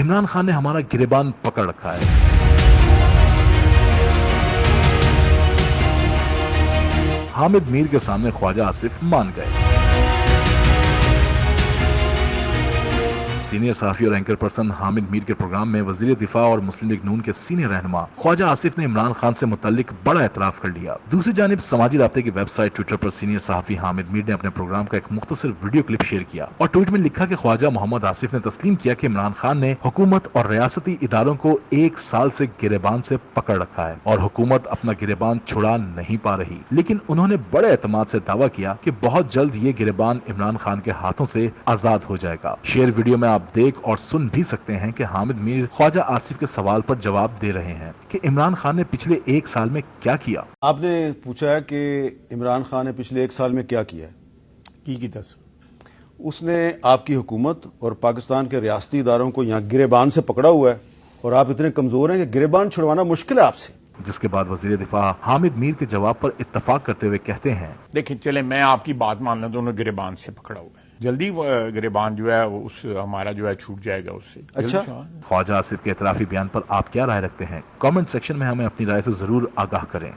इमरान खान ने हमारा गिरेबान पकड़ रखा है। हामिद मीर के सामने ख्वाजा आसिफ मान गए। सीनियर सहाफी और एंकर पर्सन हामिद मीर के प्रोग्राम में वजीर दिफा और मुस्लिम लीग नून के सीनियर रहनुमा ख्वाजा आसिफ ने इमरान खान से मुतल्लिक बड़ा एतराफ कर लिया। दूसरी जानिब समाजी राब्ते की वेबसाइट ट्विटर पर सीनियर सहाफी हामिद मीर ने अपने प्रोग्राम का एक मुख्तसर वीडियो क्लिप शेयर किया और ट्वीट में लिखा कि ख्वाजा मोहम्मद आसिफ ने तस्लीम किया कि इमरान खान ने हुकूमत और रियासती इदारों को 1 साल से गिरेबान से पकड़ रखा है और हुकूमत अपना गिरेबान छुड़ा नहीं पा रही, लेकिन उन्होंने बड़े एतमाद से दावा किया कि बहुत जल्द ये गिरेबान इमरान खान के हाथों से आजाद हो जाएगा। शेयर वीडियो में आप देख और सुन भी सकते हैं कि हामिद मीर ख्वाजा आसिफ के सवाल पर जवाब दे रहे हैं कि इमरान खान ने पिछले 1 साल में क्या किया। आपने पूछा है कि इमरान खान ने पिछले 1 साल में क्या किया है। की दस उसने आपकी हुकूमत और पाकिस्तान के रियासती इदारों को यहाँ गिरेबान से पकड़ा हुआ है और आप इतने कमजोर हैं कि गिरेबान छुड़वाना मुश्किल है आपसे। जिसके बाद वजीर दिफा हामिद मीर के जवाब पर इत्तफाक करते हुए कहते हैं, देखिए चले मैं आपकी बात मान लें, दोनों गिरेबान से पकड़ा हुआ है, जल्दी वो गिरेबान जो है वो उस हमारा जो है छूट जाएगा उससे। अच्छा, ख्वाजा आसिफ के इतराफी बयान पर आप क्या राय रखते हैं? कमेंट सेक्शन में हमें अपनी राय से जरूर आगाह करें।